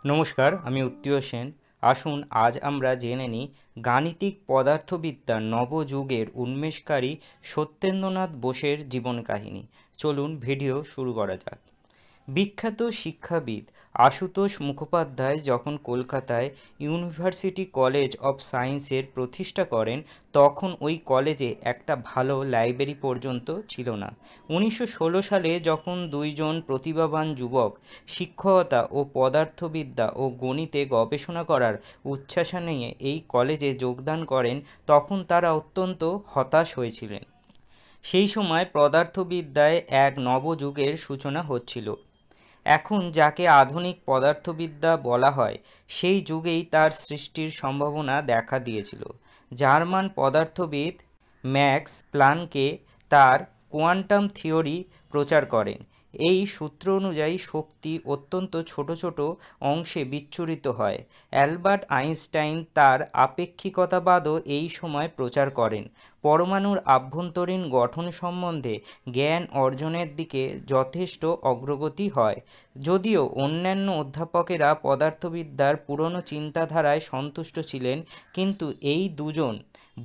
নমস্কার, আমি উত্তীয় সেন। আসুন আজ আমরা জেনে নিই গাণিতিক পদার্থবিদ্যার নবযুগের উন্মেষকারী সত্যেন্দ্রনাথ বোসের জীবন কাহিনী। চলুন ভিডিও শুরু করা যাক। বিখ্যাত শিক্ষাবিদ আশুতোষ মুখোপাধ্যায় যখন কলকাতায় ইউনিভার্সিটি কলেজ অফ সায়েন্সের প্রতিষ্ঠা করেন, তখন ওই কলেজে একটা ভালো লাইব্রেরি পর্যন্ত ছিল না। 1916 সালে যখন দুইজন প্রতিভাবান যুবক শিক্ষকতা ও পদার্থবিদ্যা ও গণিতে গবেষণা করার উচ্ছ্বাস নিয়ে এই কলেজে যোগদান করেন, তখন তারা অত্যন্ত হতাশ হয়েছিলেন। সেই সময় পদার্থবিদ্যায় এক নবযুগের সূচনা হচ্ছিল। এখন যাকে আধুনিক পদার্থবিদ্যা বলা হয়, সেই যুগেই তার সৃষ্টির সম্ভাবনা দেখা দিয়েছিল। জার্মান পদার্থবিদ ম্যাক্স প্লাঙ্কে তার কোয়ান্টাম থিওরি প্রচার করেন। এই সূত্র অনুযায়ী শক্তি অত্যন্ত ছোট ছোট অংশে বিচ্ছুরিত হয়। অ্যালবার্ট আইনস্টাইন তার আপেক্ষিকতাবাদও এই সময় প্রচার করেন। পরমাণুর আভ্যন্তরীণ গঠন সম্বন্ধে জ্ঞান অর্জনের দিকে যথেষ্ট অগ্রগতি হয়। যদিও অন্যান্য অধ্যাপকেরা পদার্থবিদ্যার পুরনো চিন্তাধারায় সন্তুষ্ট ছিলেন, কিন্তু এই দুজন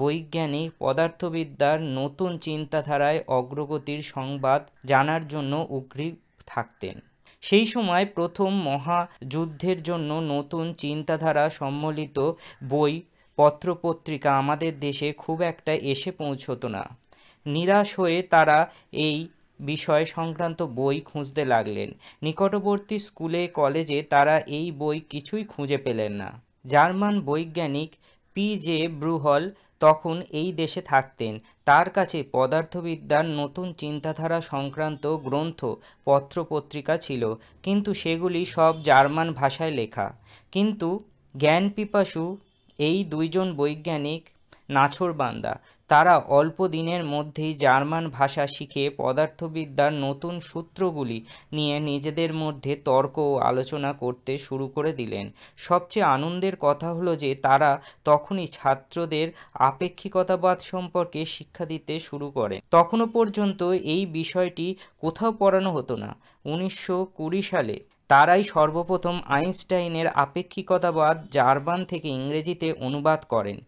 বৈজ্ঞানিক পদার্থবিদ্যার নতুন চিন্তাধারায় অগ্রগতির সংবাদ জানার জন্য উদ্গ্রীব থাকতেন। সেই সময় প্রথম মহাযুদ্ধের জন্য নতুন চিন্তাধারা সম্বলিত বই পত্রপত্রিকা আমাদের দেশে খুব একটা এসে পৌঁছতো না। নিরাশ হয়ে তারা এই বিষয় সংক্রান্ত বই খুঁজতে লাগলেন। নিকটবর্তী স্কুলে কলেজে তারা এই বই কিছুই খুঁজে পেলেন না। জার্মান বৈজ্ঞানিক পি.জে. ব্রুহল তখন এই দেশে থাকতেন। তার কাছে পদার্থবিদ্যার নতুন চিন্তাধারা সংক্রান্ত গ্রন্থ পত্রপত্রিকা ছিল, কিন্তু সেগুলি সব জার্মান ভাষায় লেখা। কিন্তু জ্ঞানপিপাসু এই দুইজন বৈজ্ঞানিক নাছোড়বান্দা। তারা অল্প দিনের মধ্যেই জার্মান ভাষা শিখে পদার্থবিদ্যার নতুন সূত্রগুলি নিয়ে নিজেদের মধ্যে তর্ক ও আলোচনা করতে শুরু করে দিলেন। সবচেয়ে আনন্দের কথা হলো যে তারা তখনই ছাত্রদের আপেক্ষিকতাবাদ সম্পর্কে শিক্ষা দিতে শুরু করেন। তখনও পর্যন্ত এই বিষয়টি কোথাও পড়ানো হতো না। 1920 সালে তারাই সর্বপ্রথম আইনস্টাইনের আপেক্ষিকতাবাদ জার্মান থেকে ইংরেজিতে অনুবাদ করেন।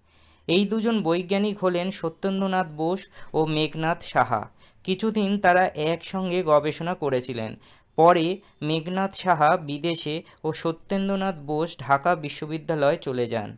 এই দুজন বৈজ্ঞানিক হলেন সত্যেন্দ্রনাথ বোস ও মেঘনাদ সাহা। কিছুদিন তারা একসঙ্গে গবেষণা করেছিলেন। পরে মেঘনাদ সাহা বিদেশে ও সত্যেন্দ্রনাথ বোস ঢাকা বিশ্ববিদ্যালয়ে চলে যান।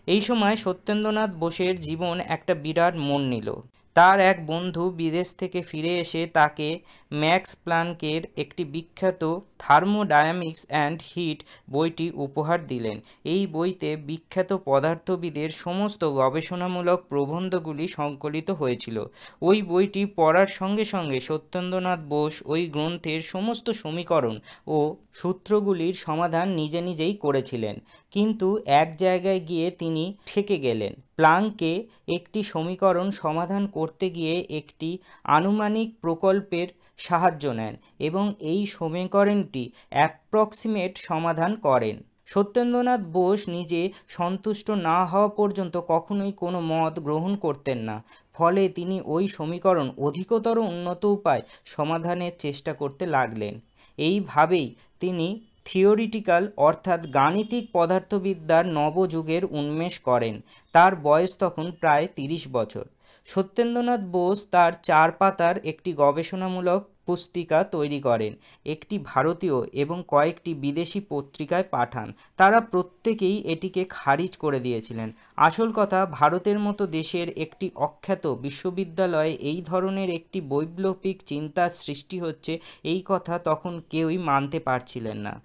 এই সময় সত্যেন্দ্রনাথ বোসের জীবন একটা বিরাট মোড় নিল। তার এক বন্ধু বিদেশ থেকে ফিরে এসে তাকে ম্যাক্স প্লাঙ্কের একটি বিখ্যাত থার্মোডায়ানামিক্স অ্যান্ড হিট বইটি উপহার দিলেন। এই বইতে বিখ্যাত পদার্থবিদের সমস্ত গবেষণামূলক প্রবন্ধগুলি সংকলিত হয়েছিল। ওই বইটি পড়ার সঙ্গে সঙ্গে সত্যেন্দ্রনাথ বোস ওই গ্রন্থের সমস্ত সমীকরণ ও সূত্রগুলির সমাধান নিজে নিজেই করেছিলেন। কিন্তু এক জায়গায় গিয়ে তিনি ঠেকে গেলেন। প্লাঙ্কে একটি সমীকরণ সমাধান করতে গিয়ে একটি আনুমানিক প্রকল্পের সাহায্য নেন এবং এই সমীকরণটি অ্যাপ্রক্সিমেট সমাধান করেন। সত্যেন্দ্রনাথ বোস নিজে সন্তুষ্ট না হওয়া পর্যন্ত কখনোই কোনো মত গ্রহণ করতেন না। ফলে তিনি ওই সমীকরণ অধিকতর উন্নত উপায় সমাধানের চেষ্টা করতে লাগলেন। এইভাবেই তিনি থিওরিটিক্যাল অর্থাৎ গাণিতিক পদার্থবিদ্যার নবযুগের উন্মেষ করেন। তার বয়স তখন প্রায় 30 বছর। সত্যেন্দ্রনাথ বোস তার 4 পাতার একটি গবেষণামূলক পুস্তিকা তৈরি করেন, একটি ভারতীয় এবং কয়েকটি বিদেশি পত্রিকায় পাঠান। তারা প্রত্যেকেই এটিকে খারিজ করে দিয়েছিলেন। আসল কথা, ভারতের মতো দেশের একটি অখ্যাত বিশ্ববিদ্যালয়ে এই ধরনের একটি বৈপ্লবিক চিন্তার সৃষ্টি হচ্ছে, এই কথা তখন কেউই মানতে পারছিলেন না।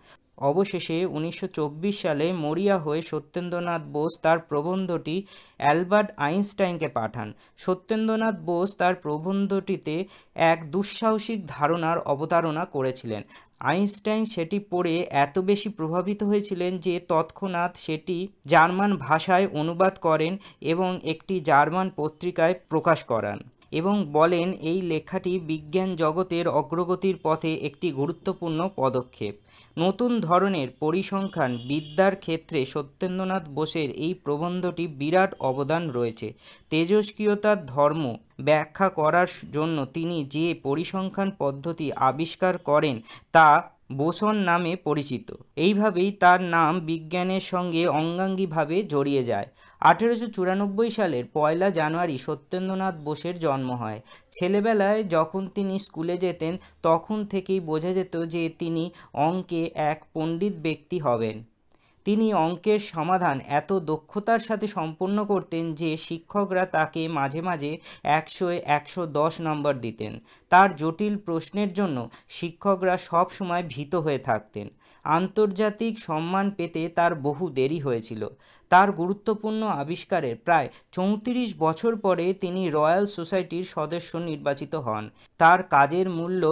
অবশেষে 1924 সালে মরিয়া হয়ে সত্যেন্দ্রনাথ বোস তার প্রবন্ধটি অ্যালবার্ট আইনস্টাইনকে পাঠান। সত্যেন্দ্রনাথ বোস তার প্রবন্ধটিতে এক দুঃসাহসিক ধারণার অবতারণা করেছিলেন। আইনস্টাইন সেটি পড়ে এত বেশি প্রভাবিত হয়েছিলেন যে তৎক্ষণাৎ সেটি জার্মান ভাষায় অনুবাদ করেন এবং একটি জার্মান পত্রিকায় প্রকাশ করান এবং বলেন এই লেখাটি বিজ্ঞান জগতের অগ্রগতির পথে একটি গুরুত্বপূর্ণ পদক্ষেপ। নতুন ধরনের পরিসংখ্যান বিদ্যার ক্ষেত্রে সত্যেন্দ্রনাথ বোসের এই প্রবন্ধটি বিরাট অবদান রয়েছে। তেজস্ক্রিয়তার ধর্ম ব্যাখ্যা করার জন্য তিনি যে পরিসংখ্যান পদ্ধতি আবিষ্কার করেন তা বোসন নামে পরিচিত। এইভাবেই তার নাম বিজ্ঞানের সঙ্গে অঙ্গাঙ্গিভাবে জড়িয়ে যায়। 1894 সালের 1 জানুয়ারি সত্যেন্দ্রনাথ বোসের জন্ম হয়। ছেলেবেলায় যখন তিনি স্কুলে যেতেন তখন থেকেই বোঝা যেত যে তিনি অঙ্কে এক পণ্ডিত ব্যক্তি হবেন। তিনি অঙ্কের সমাধান এত দক্ষতার সাথে সম্পন্ন করতেন যে শিক্ষকরা তাকে মাঝে মাঝে 100-এ 110 নম্বর দিতেন। তার জটিল প্রশ্নের জন্য শিক্ষকরা সব সময় ভীত হয়ে থাকতেন। আন্তর্জাতিক সম্মান পেতে তার বহু দেরি হয়েছিল। তার গুরুত্বপূর্ণ আবিষ্কারের প্রায় 34 বছর পরে তিনি রয়্যাল সোসাইটির সদস্য নির্বাচিত হন। তার কাজের মূল্য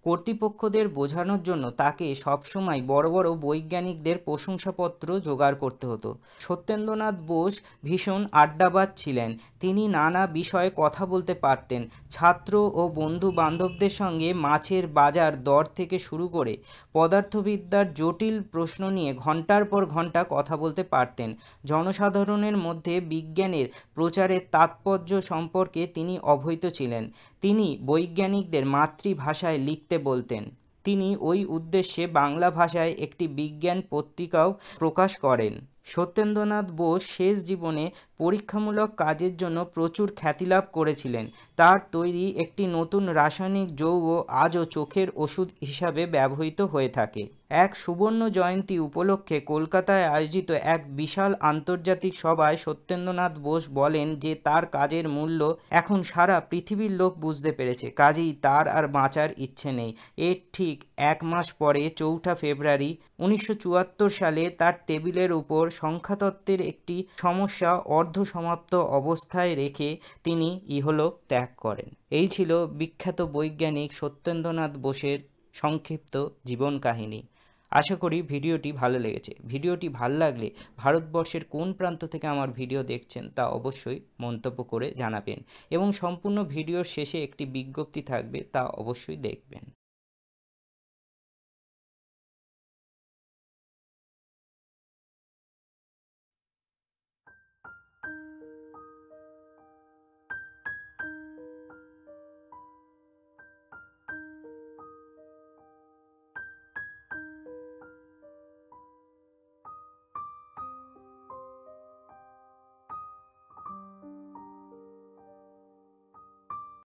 কর্তৃপক্ষদের বোঝানোর জন্য তাকে সবসময় বড় বড় বৈজ্ঞানিকদের প্রশংসাপত্র জোগাড় করতে হতো। সত্যেন্দ্রনাথ বোস ভীষণ আড্ডাবাজ ছিলেন। তিনি নানা বিষয়ে কথা বলতে পারতেন। ছাত্র ও বন্ধু বান্ধবদের সঙ্গে মাছের বাজার দর থেকে শুরু করে পদার্থবিদ্যার জটিল প্রশ্ন নিয়ে ঘন্টার পর ঘন্টা কথা বলতে পারতেন। জনসাধারণের মধ্যে বিজ্ঞানের প্রচারের তাৎপর্য সম্পর্কে তিনি অবহিত ছিলেন। তিনি বৈজ্ঞানিকদের মাতৃভাষায় লিখতে বলতেন। তিনি ওই উদ্দেশ্যে বাংলা ভাষায় একটি বিজ্ঞান পত্রিকাও প্রকাশ করেন। সত্যেন্দ্রনাথ বোস শেষ জীবনে পরীক্ষামূলক কাজের জন্য প্রচুর খ্যাতিলাভ করেছিলেন। তার তৈরি একটি নতুন রাসায়নিক যৌগ আজও চোখের ওষুধ হিসাবে ব্যবহৃত হয়ে থাকে। এক সুবর্ণ জয়ন্তী উপলক্ষে কলকাতায় আয়োজিত এক বিশাল আন্তর্জাতিক সভায় সত্যেন্দ্রনাথ বোস বলেন যে তার কাজের মূল্য এখন সারা পৃথিবীর লোক বুঝতে পেরেছে, কাজেই তার আর বাঁচার ইচ্ছে নেই। এর ঠিক 1 মাস পরে 4 ফেব্রুয়ারি 1974 সালে তার টেবিলের উপর সংখ্যাতত্ত্বের একটি সমস্যা অর্ধসমাপ্ত অবস্থায় রেখে তিনি ইহলোক ত্যাগ করেন। এই ছিল বিখ্যাত বৈজ্ঞানিক সত্যেন্দ্রনাথ বোসের সংক্ষিপ্ত জীবন কাহিনী। আশা করি ভিডিওটি ভালো লেগেছে। ভিডিওটি ভালো লাগলে ভারতবর্ষের কোন প্রান্ত থেকে আমার ভিডিও দেখছেন তা অবশ্যই মন্তব্য করে জানাবেন এবং সম্পূর্ণ ভিডিওর শেষে একটি বিজ্ঞপ্তি থাকবে, তা অবশ্যই দেখবেন।